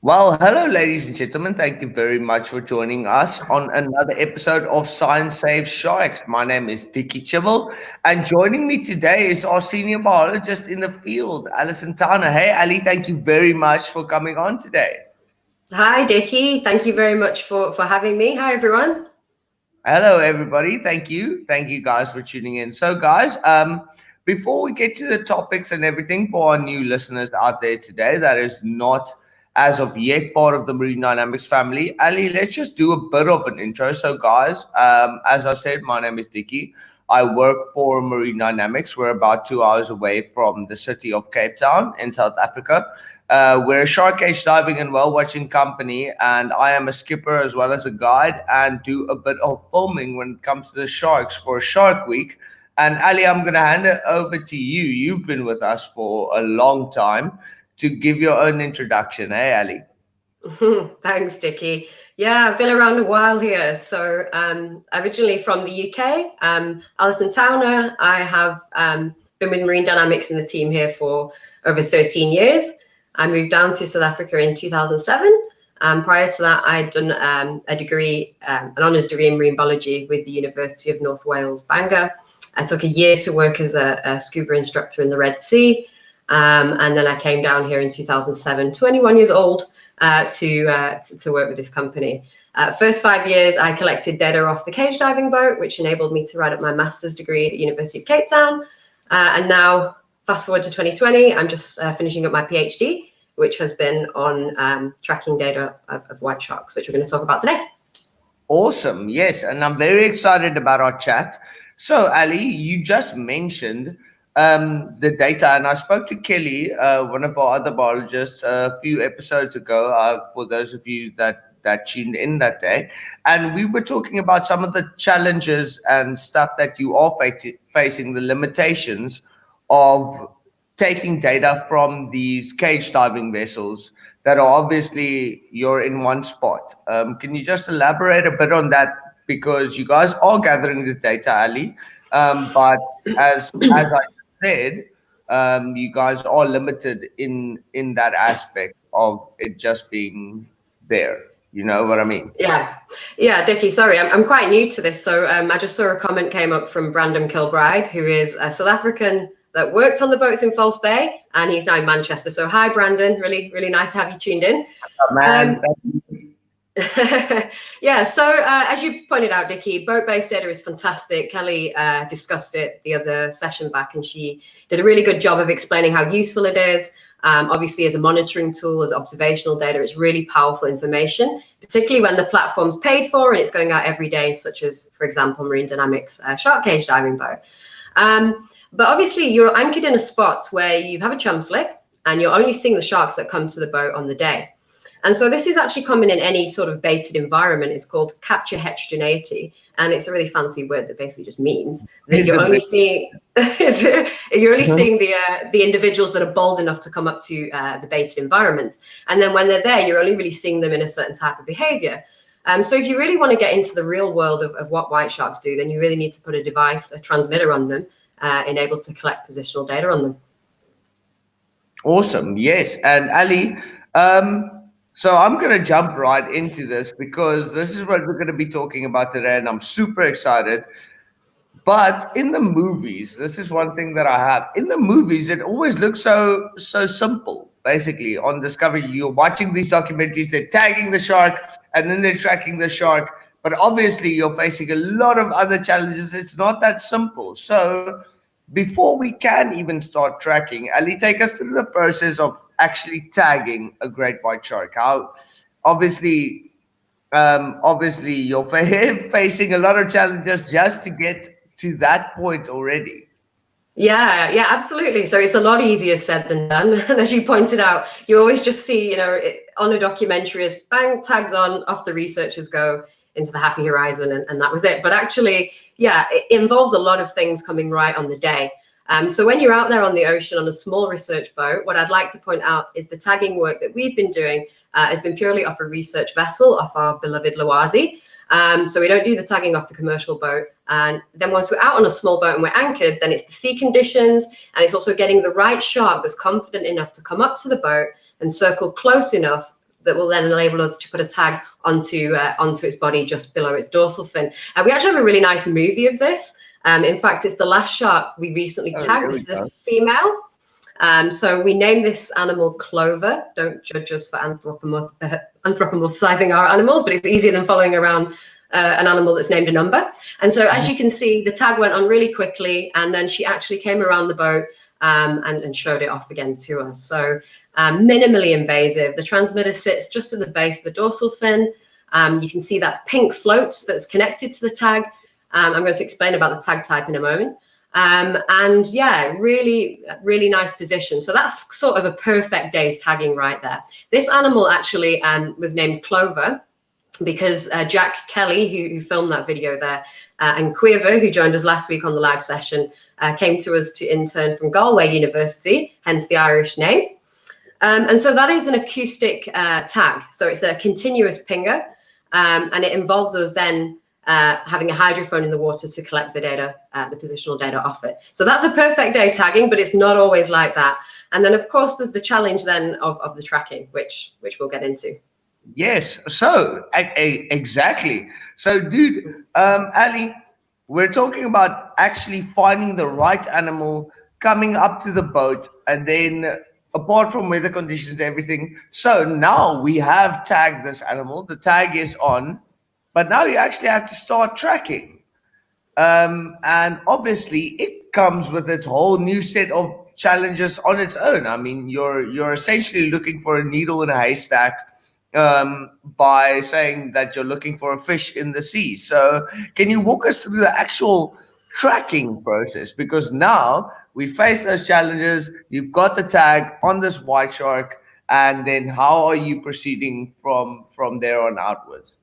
Well, hello, ladies and gentlemen. Thank you very much for joining us on another episode of Science Saves Sharks. My name is Dickie Chivell, and joining me today is our senior biologist in the field, Alison Towner. Hey, Ali, thank you very much for coming on today. Hi, Dickie. Thank you very much for having me. Hi, everyone. Hello, everybody. Thank you. Thank you, guys, for tuning in. So, guys, before we get to the topics and everything for our new listeners out there today that is not as of yet part of the Marine Dynamics family, Ali, let's just do a bit of an intro. So, guys, as I said, my name is Dickie. I work for Marine Dynamics. We're about 2 hours away from the city of Cape Town in South Africa. We're a shark cage diving and whale watching company, and I am a skipper as well as a guide and do a bit of filming when it comes to the sharks for Shark Week. And Ali, I'm going to hand it over to you. You've been with us for a long time to give your own introduction. Hey, Ali. Thanks, Dickie. Yeah, I've been around a while here. So, originally from the UK, Alison Towner. I have been with Marine Dynamics in the team here for over 13 years. I moved down to South Africa in 2007. Prior to that, I'd done a degree, an honours degree in marine biology with the University of North Wales, Bangor. I took a year to work as a scuba instructor in the Red Sea. And then I came down here in 2007, 21 years old, to work with this company. First 5 years, I collected data off the cage diving boat, which enabled me to write up my master's degree at the University of Cape Town. And now, fast forward to 2020, I'm just finishing up my PhD, which has been on tracking data of white sharks, which we're going to talk about today. Awesome. Yes. And I'm very excited about our chat. So, Ali, you just mentioned the data, and I spoke to Kelly, one of our other biologists, a few episodes ago. For those of you that tuned in that day, and we were talking about some of the challenges and stuff that you are facing, the limitations of taking data from these cage diving vessels that are obviously you're in one spot. Can you just elaborate a bit on that? Because you guys are gathering the data, Ali, but as I said, you guys are limited in that aspect of it just being there. You know what I mean? Yeah, Dickie, sorry, I'm quite new to this. So I just saw a comment came up from Brandon Kilbride, who is a South African that worked on the boats in False Bay, and he's now in Manchester. So hi, Brandon, really, really nice to have you tuned in. Oh, man, yeah, so as you pointed out, Dickie, boat-based data is fantastic. Kelly discussed it the other session back, and she did a really good job of explaining how useful it is. Obviously, as a monitoring tool, as observational data, it's really powerful information, particularly when the platform's paid for and it's going out every day, such as, for example, Marine Dynamics shark cage diving boat. But obviously, you're anchored in a spot where you have a chum slick and you're only seeing the sharks that come to the boat on the day. And so this is actually common in any sort of baited environment. It's called capture heterogeneity. And it's a really fancy word that basically just means that you're only seeing the individuals that are bold enough to come up to the baited environment. And then when they're there, you're only really seeing them in a certain type of behavior. So if you really want to get into the real world of what white sharks do, then you really need to put a device, a transmitter on them, enabled to collect positional data on them. Awesome. Yes. And Ali, so I'm going to jump right into this because this is what we're going to be talking about today, and I'm super excited. But in the movies, this is one thing that I have. In the movies, it always looks so simple. Basically, on Discovery, you're watching these documentaries, they're tagging the shark, and then they're tracking the shark. But obviously, you're facing a lot of other challenges. It's not that simple. So before we can even start tracking, Ali, take us through the process of actually tagging a great white shark. How obviously, obviously you're facing a lot of challenges just to get to that point already. Yeah, absolutely. So it's a lot easier said than done. And as you pointed out, you always just see, on a documentary as bang, tags on, off the researchers go into the happy horizon, and that was it. But actually, yeah, it involves a lot of things coming right on the day. So when you're out there on the ocean on a small research boat, what I'd like to point out is the tagging work that we've been doing has been purely off a research vessel, off our beloved Loazi. So we don't do the tagging off the commercial boat. And then once we're out on a small boat and we're anchored, then it's the sea conditions, and it's also getting the right shark that's confident enough to come up to the boat and circle close enough that will then enable us to put a tag onto its body just below its dorsal fin. We actually have a really nice movie of this. In fact, it's the last shark we recently tagged. This is a female. So we named this animal Clover. Don't judge us for anthropomorphizing our animals, but it's easier than following around an animal that's named a number. And so as you can see, the tag went on really quickly, and then she actually came around the boat and showed it off again to us. So minimally invasive. The transmitter sits just at the base of the dorsal fin. You can see that pink float that's connected to the tag. I'm going to explain about the tag type in a moment. And yeah, really, really nice position. So that's sort of a perfect day's tagging right there. This animal actually was named Clover because Jack Kelly, who filmed that video there, and Quiver, who joined us last week on the live session, came to us to intern from Galway University, hence the Irish name. And so that is an acoustic tag. So it's a continuous pinger, and it involves us then having a hydrophone in the water to collect the data, the positional data off it. So that's a perfect day tagging, but it's not always like that. And then of course there's the challenge then of the tracking, which we'll get into. Yes, so exactly. So dude, Ali, we're talking about actually finding the right animal, coming up to the boat, and then apart from weather conditions, everything. So now we have tagged this animal, the tag is on, but now you actually have to start tracking. And obviously it comes with its whole new set of challenges on its own. I mean, you're essentially looking for a needle in a haystack by saying that you're looking for a fish in the sea. So can you walk us through the actual tracking process? Because now we face those challenges, you've got the tag on this white shark, and then how are you proceeding from there on outwards?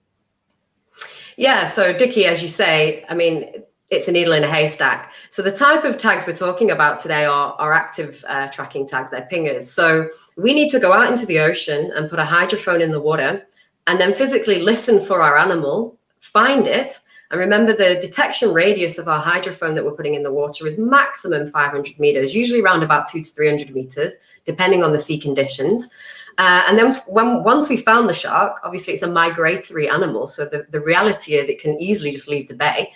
Yeah, so Dickie, as you say, I mean, it's a needle in a haystack. So the type of tags we're talking about today are active tracking tags, they're pingers. So we need to go out into the ocean and put a hydrophone in the water and then physically listen for our animal, find it. And remember, the detection radius of our hydrophone that we're putting in the water is maximum 500 meters, usually around about 200 to 300 meters, depending on the sea conditions. And then once we found the shark, obviously it's a migratory animal. So the reality is it can easily just leave the bay.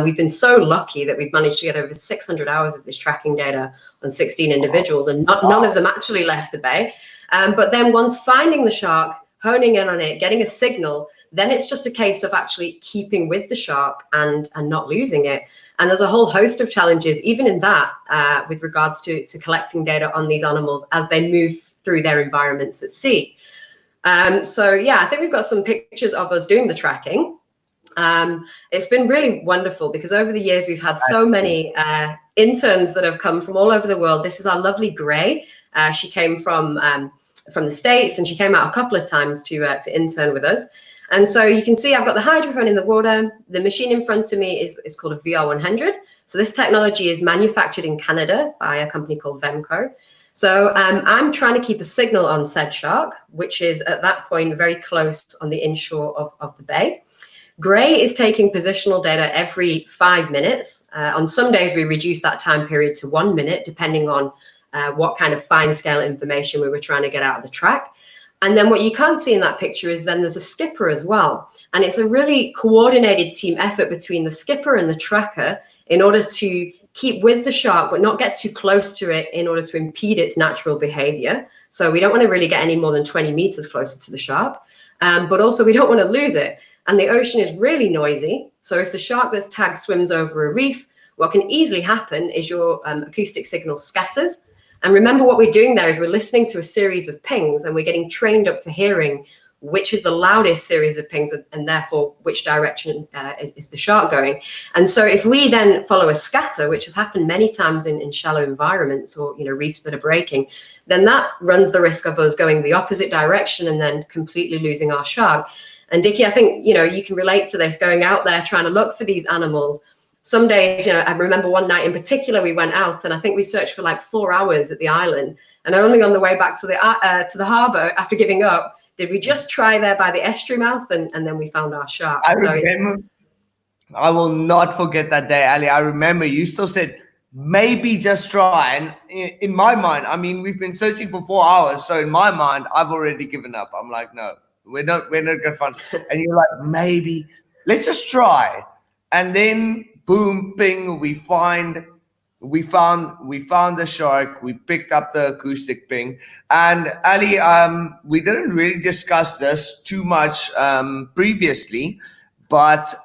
We've been so lucky that we've managed to get over 600 hours of this tracking data on 16 individuals, and none of them actually left the bay. But then once finding the shark, honing in on it, getting a signal, then it's just a case of actually keeping with the shark and not losing it. And there's a whole host of challenges, even in that, with regards to collecting data on these animals as they move through their environments at sea. So yeah, I think we've got some pictures of us doing the tracking. It's been really wonderful because over the years we've had so many interns that have come from all over the world. This is our lovely Gray. She came from the States, and she came out a couple of times to intern with us. And so you can see I've got the hydrophone in the water. The machine in front of me is called a VR100. So this technology is manufactured in Canada by a company called Vemco. So I'm trying to keep a signal on said shark, which is at that point very close on the inshore of the bay. Gray is taking positional data every 5 minutes. On some days, we reduce that time period to 1 minute, depending on what kind of fine scale information we were trying to get out of the track. And then what you can't see in that picture is then there's a skipper as well. And it's a really coordinated team effort between the skipper and the tracker in order to keep with the shark, but not get too close to it in order to impede its natural behavior. So we don't want to really get any more than 20 meters closer to the shark, but also we don't want to lose it. And the ocean is really noisy. So if the shark that's tagged swims over a reef, what can easily happen is your acoustic signal scatters. And remember, what we're doing there is we're listening to a series of pings, and we're getting trained up to hearing which is the loudest series of pings, and therefore which direction is the shark going. And so if we then follow a scatter, which has happened many times in shallow environments or reefs that are breaking, then that runs the risk of us going the opposite direction and then completely losing our shark. And Dickie, I think you can relate to this, going out there trying to look for these animals. Some days, I remember one night in particular, we went out and I think we searched for like 4 hours at the island, and only on the way back to the harbour, after giving up, did we just try there by the estuary mouth, and then we found our shark. I will not forget that day, Ali. I remember you still said, maybe just try. And in my mind, I mean, we've been searching for 4 hours, so in my mind, I've already given up. I'm like, no, we're not gonna find. And you're like, maybe let's just try. And then boom, ping, we found the shark. We picked up the acoustic ping. And Ali, we didn't really discuss this too much previously, but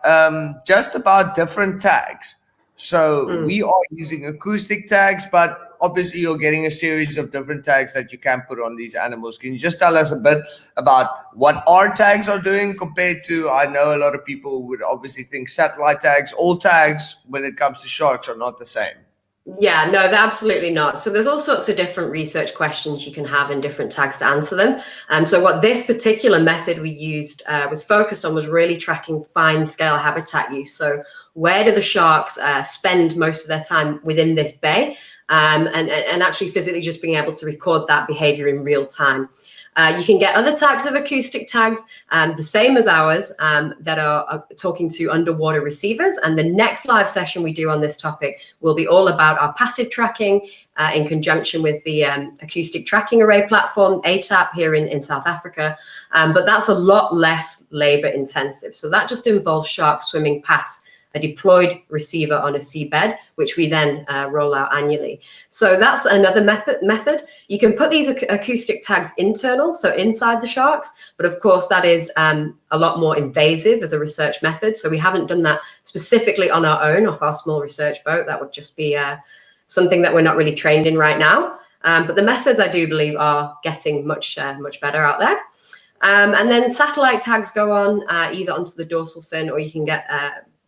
just about different tags. So we are using acoustic tags, but obviously you're getting a series of different tags that you can put on these animals. Can you just tell us a bit about what our tags are doing compared to, I know a lot of people would obviously think satellite tags, all tags when it comes to sharks are not the same. Yeah, no, they're absolutely not. So there's all sorts of different research questions you can have and different tags to answer them. So what this particular method we used was focused on was really tracking fine scale habitat use. So where do the sharks spend most of their time within this bay, and actually physically just being able to record that behavior in real time. You can get other types of acoustic tags, the same as ours, that are talking to underwater receivers. And the next live session we do on this topic will be all about our passive tracking in conjunction with the acoustic tracking array platform, ATAP, here in South Africa. But that's a lot less labor intensive. So that just involves sharks swimming past a deployed receiver on a seabed, which we then roll out annually. So that's another method. You can put these acoustic tags internal, so inside the sharks, but of course that is a lot more invasive as a research method. So we haven't done that specifically on our own off our small research boat. That would just be something that we're not really trained in right now. But the methods I do believe are getting much better out there. And then satellite tags go on either onto the dorsal fin, or you can get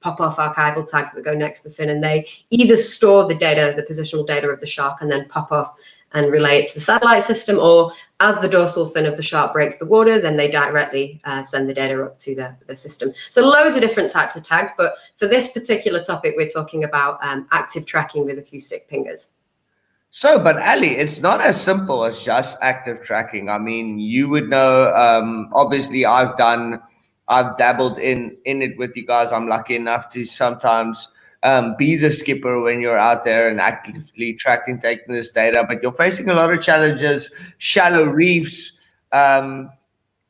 pop-off archival tags that go next to the fin, and they either store the data, the positional data of the shark, and then pop off and relay it to the satellite system, or as the dorsal fin of the shark breaks the water, then they directly send the data up to the system. So loads of different types of tags, but for this particular topic, we're talking about active tracking with acoustic pingers. So, but Ali, it's not as simple as just active tracking. I mean, you would know, obviously I've dabbled in it with you guys. I'm lucky enough to sometimes be the skipper when you're out there and actively tracking, taking this data, but you're facing a lot of challenges, shallow reefs,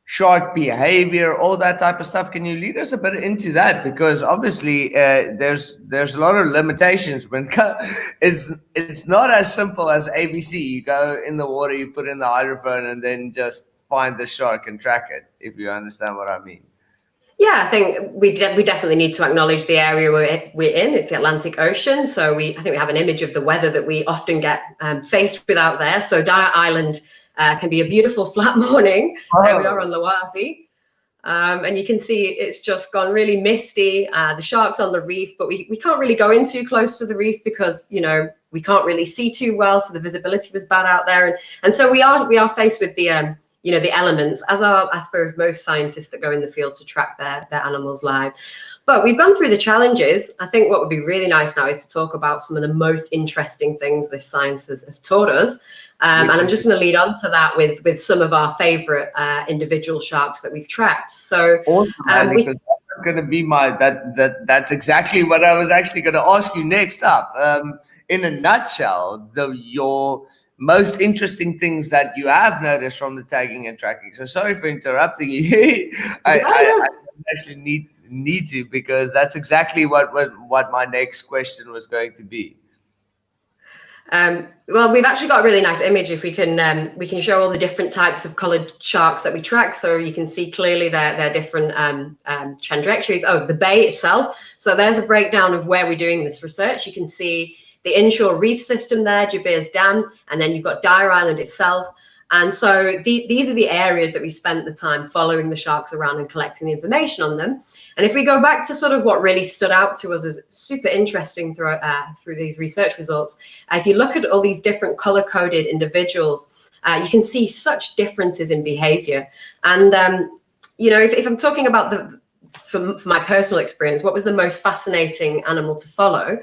shark behavior, all that type of stuff. Can you lead us a bit into that? Because obviously there's a lot of limitations when it's not as simple as ABC. You go in the water, you put in the hydrophone, and then just find the shark and track it, if you understand what I mean. Yeah, I think we definitely need to acknowledge the area we're in. It's the Atlantic Ocean. So I think we have an image of the weather that we often get faced with out there. So Dyer Island can be a beautiful flat morning. There we are on Lawazi. And you can see it's just gone really misty. The shark's on the reef, but we can't really go in too close to the reef because, you know, we can't really see too well. So the visibility was bad out there. And so we are faced with the the elements, as are, I suppose, most scientists that go in the field to track their animals live. But we've gone through the challenges. I think what would be really nice now is to talk about some of the most interesting things this science has taught us. And I'm just going to lead on to that with some of our favorite individual sharks that we've tracked. So awesome, that's going to be that's exactly what I was actually going to ask you next up. In a nutshell, your most interesting things that you have noticed from the tagging and tracking. So sorry for interrupting you. I actually need to, because that's exactly what my next question was going to be. Well, we've actually got a really nice image. If we can show all the different types of coloured sharks that we track, so you can see clearly their different trajectories. Oh, the bay itself. So there's a breakdown of where we're doing this research. You can see the inshore reef system there, Jabir's Dam, and then you've got Dyer Island itself. And so these are the areas that we spent the time following the sharks around and collecting the information on them. And if we go back to sort of what really stood out to us as super interesting through these research results, if you look at all these different color-coded individuals, you can see such differences in behavior. And, if I'm talking about for my personal experience, what was the most fascinating animal to follow?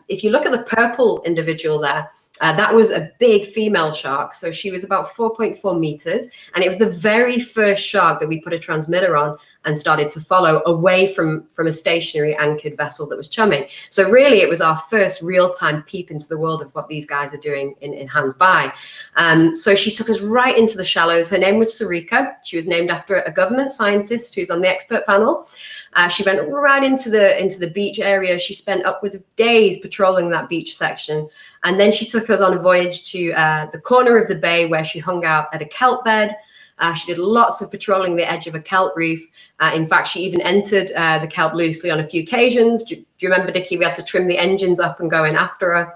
If you look at the purple individual there, That was a big female shark. So she was about 4.4 meters. And it was the very first shark that we put a transmitter on and started to follow away from a stationary anchored vessel that was chumming. So really, it was our first real-time peep into the world of what these guys are doing in Hans Bay. So she took us right into the shallows. Her name was Sarika. She was named after a government scientist who's on the expert panel. She went right into the beach area. She spent upwards of days patrolling that beach section. And then she took us on a voyage to the corner of the bay where she hung out at a kelp bed. She did lots of patrolling the edge of a kelp reef. In fact, she even entered the kelp loosely on a few occasions. Do you remember, Dickie? We had to trim the engines up and go in after her.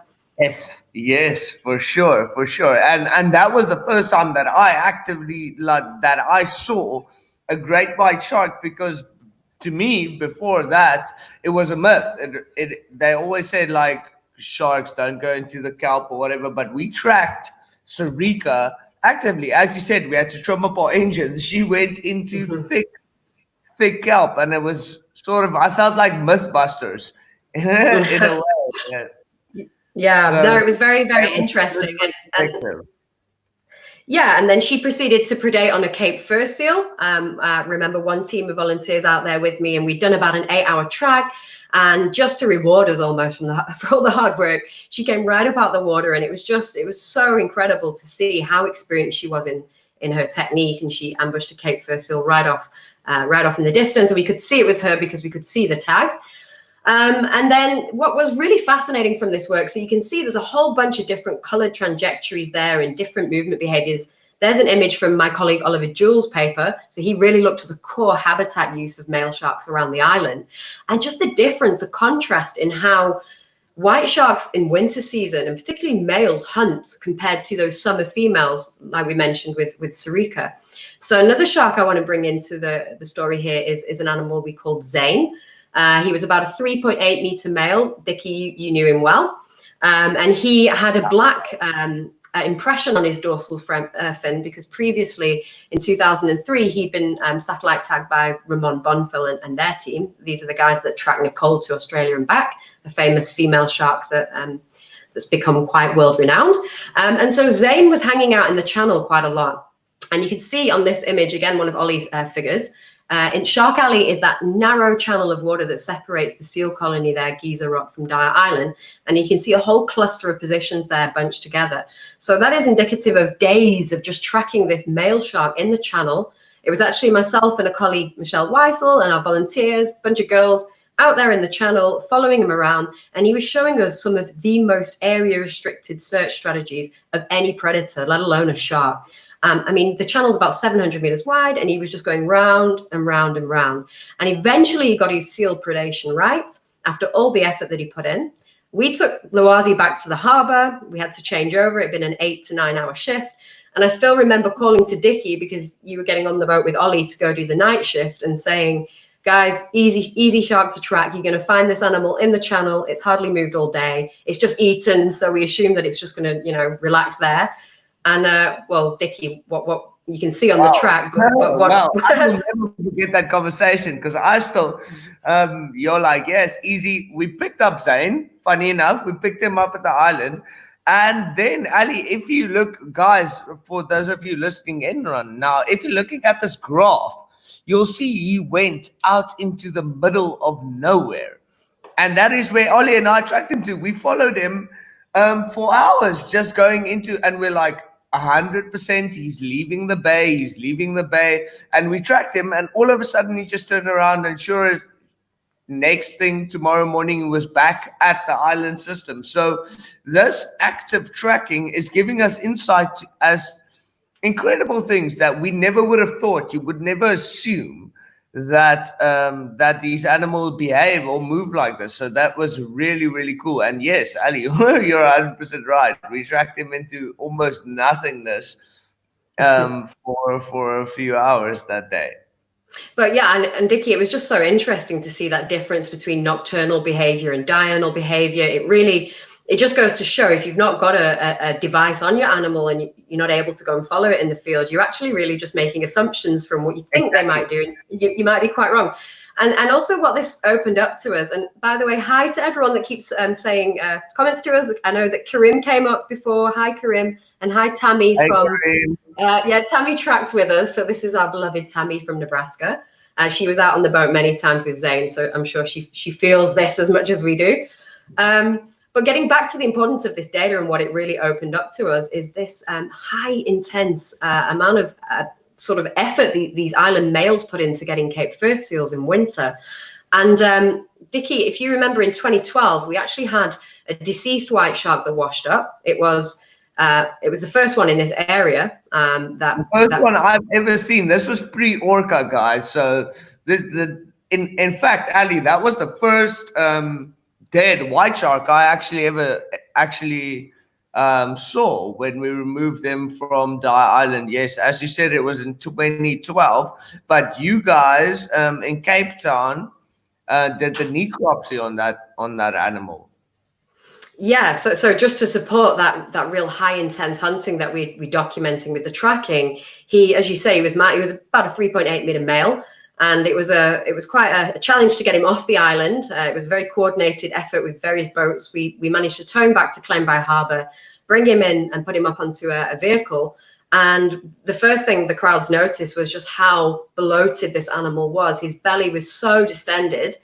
Yes, for sure. And that was the first time that I actively, that I saw a great white shark, because to me, before that, it was a myth. They always said, like, sharks don't go into the kelp or whatever, but we tracked Sarika actively. As you said, we had to trim up our engines. She went into thick kelp, and it was sort of, I felt like Mythbusters in a way. Yeah, no, it was very, very interesting. And then she proceeded to predate on a Cape fur seal. Remember, one team of volunteers out there with me, and we'd done about an 8-hour track. And just to reward us almost for all the hard work, she came right up out the water, and it was so incredible to see how experienced she was in her technique. And she ambushed a Cape fur seal right off in the distance, and we could see it was her because we could see the tag. And then what was really fascinating from this work, so you can see there's a whole bunch of different colored trajectories there and different movement behaviors. There's an image from my colleague Oliver Jewell's paper. So he really looked at the core habitat use of male sharks around the island, and just the difference, the contrast in how white sharks in winter season, and particularly males, hunt compared to those summer females, like we mentioned with Sarika. So another shark I want to bring into the story here is an animal we called Zayn. He was about a 3.8 meter male. Dickie, you knew him well. And he had a black impression on his dorsal fin because previously in 2003, he'd been satellite tagged by Ramon Bonfil and their team. These are the guys that track Nicole to Australia and back, a famous female shark that's become quite world renowned. And so Zayn was hanging out in the channel quite a lot. And you can see on this image, again, one of Ollie's figures, in Shark Alley is that narrow channel of water that separates the seal colony there, Giza Rock, from Dyer Island. And you can see a whole cluster of positions there bunched together. So that is indicative of days of just tracking this male shark in the channel. It was actually myself and a colleague, Michelle Weissel, and our volunteers, bunch of girls out there in the channel, following him around. And he was showing us some of the most area-restricted search strategies of any predator, let alone a shark. I mean, the channel's about 700 meters wide, and he was just going round and round and round. And eventually he got his seal predation right after all the effort that he put in. We took Loazi back to the harbor. We had to change over. It had been an 8 to 9 hour shift. And I still remember calling to Dickie, because you were getting on the boat with Ollie to go do the night shift, and saying, guys, easy shark to track. You're going to find this animal in the channel. It's hardly moved all day. It's just eaten. So we assume that it's just going to, relax there. And well, Dickie, what you can see on the track. But what? Well, I will never forget that conversation, because I still, you're like, yes, easy. We picked up Zayn. Funny enough, we picked him up at the island. And then, Ali, if you look, guys, for those of you listening in right now, if you're looking at this graph, you'll see he went out into the middle of nowhere. And that is where Ollie and I tracked him to. We followed him for hours, just going into, and we're like, 100% he's leaving the bay, and we tracked him, and all of a sudden he just turned around, and sure, next thing tomorrow morning he was back at the island system. So this active tracking is giving us insight as incredible things that we never would have thought. You would never assume that that these animals behave or move like this. So that was really, really cool. And yes, Ali, you're 100% right. We tracked him into almost nothingness for a few hours that day. But yeah, and Dickie, it was just so interesting to see that difference between nocturnal behavior and diurnal behavior. It really, it just goes to show, if you've not got a device on your animal and you're not able to go and follow it in the field, you're actually really just making assumptions from what you think they might do, and you might be quite wrong. And also what this opened up to us, and by the way, hi to everyone that keeps saying comments to us. I know that Karim came up before. Hi, Karim. And hi, Tammy from, Tammy tracked with us. So this is our beloved Tammy from Nebraska. She was out on the boat many times with Zayn, so I'm sure she feels this as much as we do. But getting back to the importance of this data and what it really opened up to us is this high intense amount of sort of effort these island males put into getting Cape fur seals in winter. And Dickie, if you remember in 2012, we actually had a deceased white shark that washed up. It was the first one in this area. The first one I've ever seen. This was pre-orca, guys. So in fact, Ali, that was the first dead white shark I actually saw when we removed them from Dyer Island. Yes, as you said, it was in 2012. But you guys in Cape Town did the necropsy on that animal. Yeah, so just to support that real high intense hunting that we documenting with the tracking, he, as you say, he was about a 3.8 meter male, and it was quite a challenge to get him off the island. It was a very coordinated effort with various boats. We managed to tow him back to Clambay Harbour, bring him in, and put him up onto a vehicle. And the first thing the crowds noticed was just how bloated this animal was. His belly was so distended.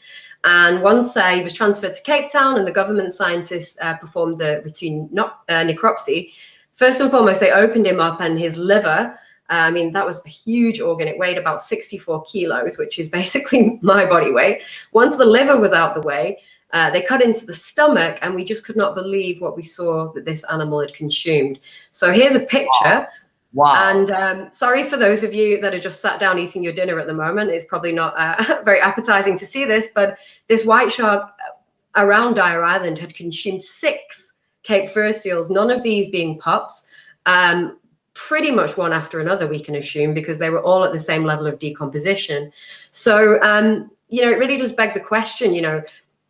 And once he was transferred to Cape Town and the government scientists performed the routine necropsy, first and foremost, they opened him up, and his liver, I mean, that was a huge organ. It weighed about 64 kilos, which is basically my body weight. Once the liver was out the way, they cut into the stomach, and we just could not believe what we saw that this animal had consumed. So here's a picture. Wow. And sorry for those of you that are just sat down eating your dinner at the moment. It's probably not very appetizing to see this, but this white shark around Dyer Island had consumed 6 Cape fur seals, none of these being pups, pretty much one after another, we can assume, because they were all at the same level of decomposition. So, it really does beg the question,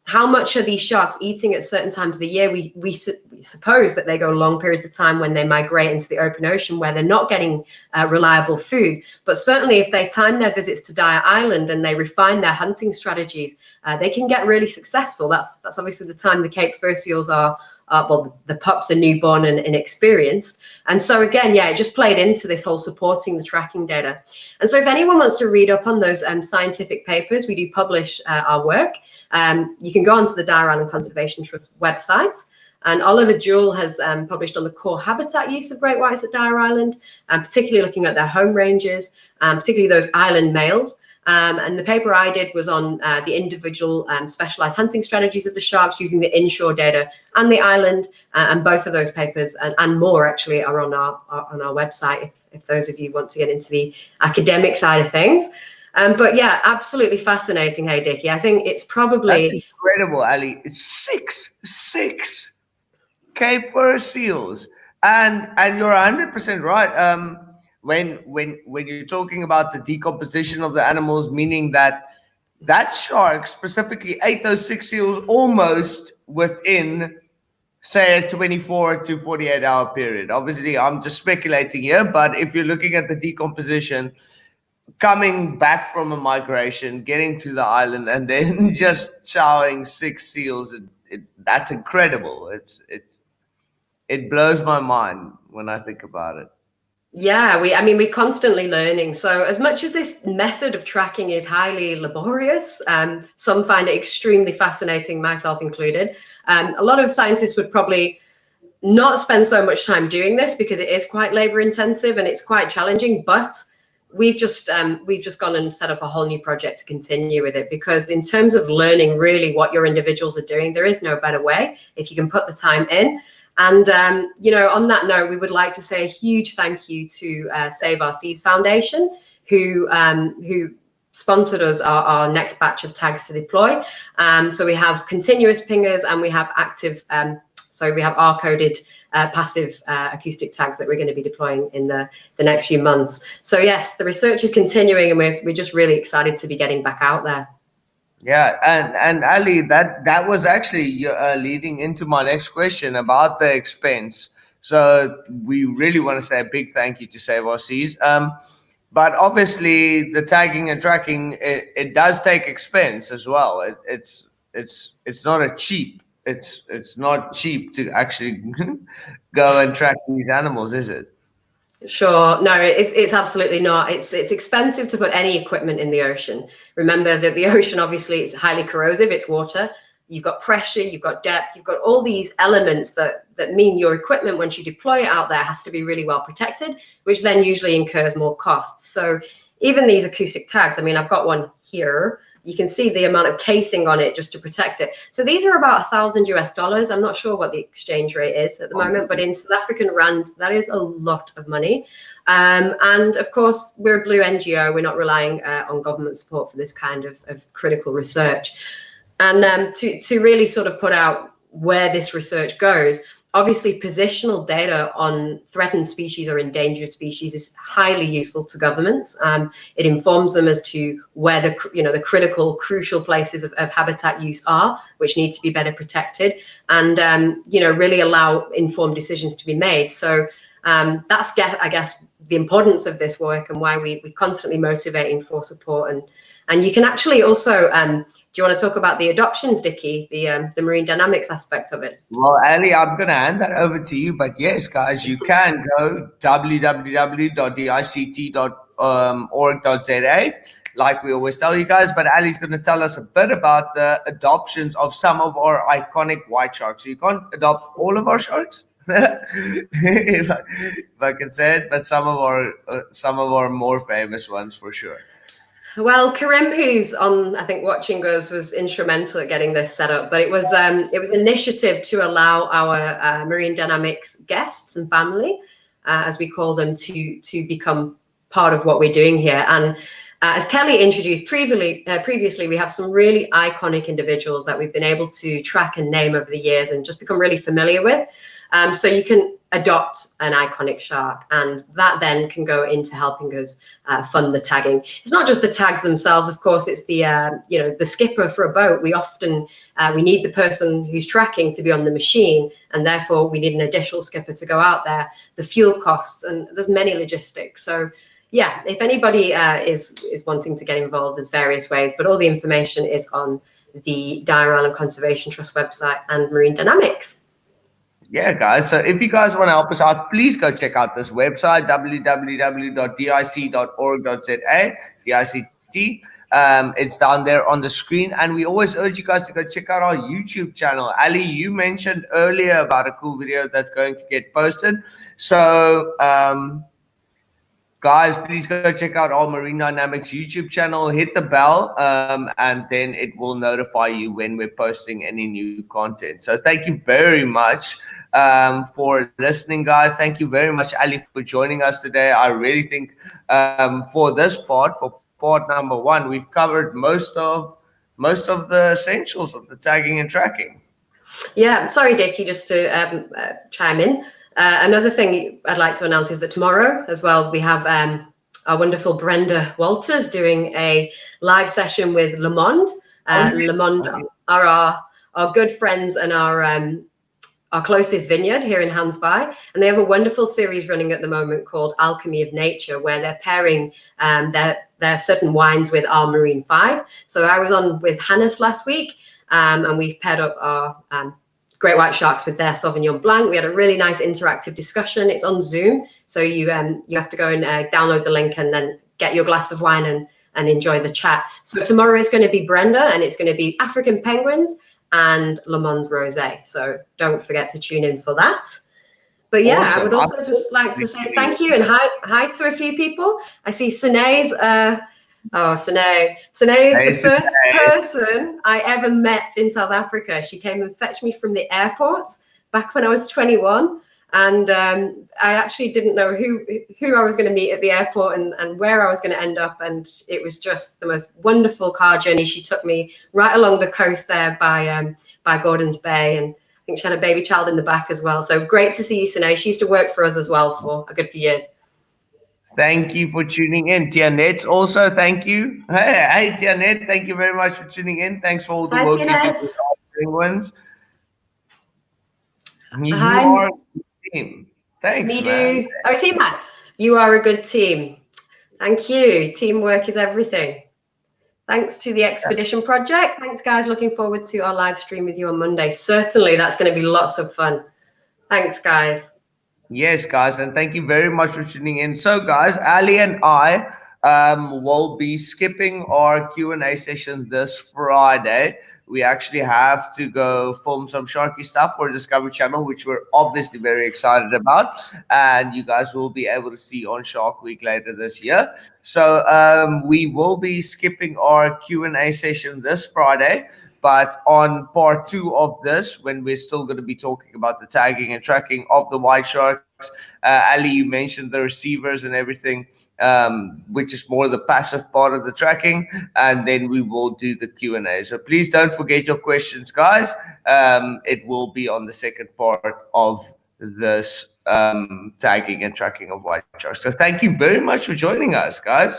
how much are these sharks eating at certain times of the year? We suppose that they go long periods of time when they migrate into the open ocean where they're not getting reliable food. But certainly if they time their visits to Dyer Island and they refine their hunting strategies, they can get really successful. That's obviously the time the Cape fur seals are, the pups are newborn and inexperienced. And so again, it just played into this whole supporting the tracking data. And so if anyone wants to read up on those scientific papers, we do publish our work. You can go onto the Dyer Island Conservation Trust website, and Oliver Jewell has published on the core habitat use of great whites at Dyer Island, particularly looking at their home ranges, particularly those island males. And the paper I did was on the individual specialized hunting strategies of the sharks using the inshore data and the island, and both of those papers and more actually are on our website if those of you want to get into the academic side of things. But yeah, absolutely fascinating. Hey, Dickie, I think it's probably... That's incredible, Ali. It's six Cape fur seals. And you're 100% right. When you're talking about the decomposition of the animals, meaning that shark specifically ate those 6 seals almost within, say, a 24 to 48 hour period. Obviously, I'm just speculating here, but if you're looking at the decomposition, coming back from a migration, getting to the island, and then just chowing 6 seals, that's incredible. It blows my mind when I think about it. Yeah, we're constantly learning. So as much as this method of tracking is highly laborious, some find it extremely fascinating, myself included. A lot of scientists would probably not spend so much time doing this because it is quite labor intensive and it's quite challenging, but we've just gone and set up a whole new project to continue with it, because in terms of learning really what your individuals are doing, there is no better way if you can put the time in. And, on that note, we would like to say a huge thank you to Save Our Seas Foundation, who sponsored us our next batch of tags to deploy. So we have continuous pingers and we have active, so we have R-coded passive acoustic tags that we're going to be deploying in the next few months. So yes, the research is continuing and we're just really excited to be getting back out there. Yeah, and Ali, that was actually leading into my next question about the expense. So we really want to say a big thank you to Save Our Seas. But obviously, the tagging and tracking it does take expense as well. It's not a cheap. It's not cheap to actually go and track these animals, is it? Sure. No, it's absolutely not. It's expensive to put any equipment in the ocean. Remember that the ocean obviously is highly corrosive. It's water. You've got pressure, you've got depth, you've got all these elements that mean your equipment, once you deploy it out there, has to be really well protected, which then usually incurs more costs. So even these acoustic tags, I mean, I've got one here. You can see the amount of casing on it just to protect it. So these are about $1,000 US. I'm not sure what the exchange rate is at the moment, but in South African rand, that is a lot of money. And of course, we're a blue NGO. We're not relying on government support for this kind of critical research. And to really sort of put out where this research goes, obviously positional data on threatened species or endangered species is highly useful to governments. It informs them as to where the critical, crucial places of habitat use are, which need to be better protected, and really allow informed decisions to be made. So that's, I guess, the importance of this work and why we constantly motivating for support. And you can actually also do you want to talk about the adoptions, Dickie, the marine dynamics aspect of it? Well, Ali, I'm going to hand that over to you. But yes, guys, you can go www.dict.org.za, like we always tell you guys. But Ali's going to tell us a bit about the adoptions of some of our iconic white sharks. So you can't adopt all of our sharks, if I can say it, but some of our more famous ones for sure. Well, Karim, who's on, I think, watching us, was instrumental at getting this set up. But it was an initiative to allow our marine dynamics guests and family, as we call them, to become part of what we're doing here. And as Kelly introduced previously, we have some really iconic individuals that we've been able to track and name over the years and just become really familiar with. So you can adopt an iconic shark, and that then can go into helping us fund the tagging. It's not just the tags themselves, of course. It's the the skipper for a boat. We often we need the person who's tracking to be on the machine, and therefore we need an additional skipper to go out there. The fuel costs, and there's many logistics. So yeah, if anybody is wanting to get involved, there's various ways, but all the information is on the Dyer Island Conservation Trust website and Marine Dynamics. Yeah, guys. So if you guys want to help us out, please go check out this website, www.dic.org.za, DICT. It's down there on the screen. And we always urge you guys to go check out our YouTube channel. Ali, you mentioned earlier about a cool video that's going to get posted. So, guys, please go check out our Marine Dynamics YouTube channel, hit the bell, and then it will notify you when we're posting any new content. So thank you very much for listening, guys. Thank you very much, Ali, for joining us today. I really think for this part, for part number one, we've covered most of the essentials of the tagging and tracking. Yeah, sorry, Dickie, just to chime in. Another thing I'd like to announce is that tomorrow as well, we have our wonderful Brenda Walters doing a live session with Le Monde. Le Monde are our good friends and our closest vineyard here in Hansby, and they have a wonderful series running at the moment called Alchemy of Nature, where they're pairing their certain wines with our Marine 5. So I was on with Hannes last week, and we've paired up our Great White Sharks with their Sauvignon Blanc. We had a really nice interactive discussion. It's on Zoom, so you have to go and download the link and then get your glass of wine and enjoy the chat. So tomorrow is going to be Brenda, and it's going to be African penguins and Le Monde's rosé. So don't forget to tune in for that. But yeah, awesome. I would also just like to say thank you and hi to a few people. I see Sinead's. Sinead is the first person I ever met in South Africa. She came and fetched me from the airport back when I was 21. And I actually didn't know who I was going to meet at the airport and where I was going to end up. And it was just the most wonderful car journey. She took me right along the coast there by Gordon's Bay. And I think she had a baby child in the back as well. So great to see you, Sinead. She used to work for us as well for a good few years. Thank you for tuning in. Tianette, also thank you. Hey, Tianette, thank you very much for tuning in. Thanks for all the Hi, work you do Tianette. with our penguins. You Hi, are a good team. Thanks, man. Midu. Oh, team Matt. You are a good team. Thank you. Teamwork is everything. Thanks to the Expedition Project. Thanks, guys. Looking forward to our live stream with you on Monday. Certainly, that's going to be lots of fun. Thanks, guys. Yes, guys, and thank you very much for tuning in. So, guys, Ali and I will be skipping our Q&A session this Friday. We actually have to go film some Sharky stuff for Discovery Channel, which we're obviously very excited about, and you guys will be able to see on Shark Week later this year. So we will be skipping our Q&A session this Friday. But on part 2 of this, when we're still going to be talking about the tagging and tracking of the white sharks, Ali, you mentioned the receivers and everything, which is more the passive part of the tracking, and then we will do the Q&A. So please don't forget your questions, guys. It will be on the second part of this tagging and tracking of white sharks. So thank you very much for joining us, guys.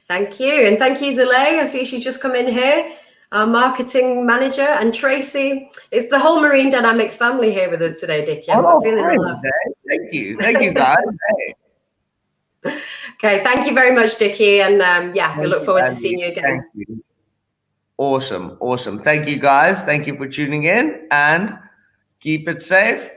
Thank you. And thank you, Zalay. I see she's just come in here. Our marketing manager, and Tracy. It's the whole Marine Dynamics family here with us today, Dickie. I'm feeling the love. Thank you. Thank you, guys. Okay, thank you very much, Dickie. And we look forward to seeing you again. Thank you. Awesome. Awesome. Thank you, guys. Thank you for tuning in, and keep it safe.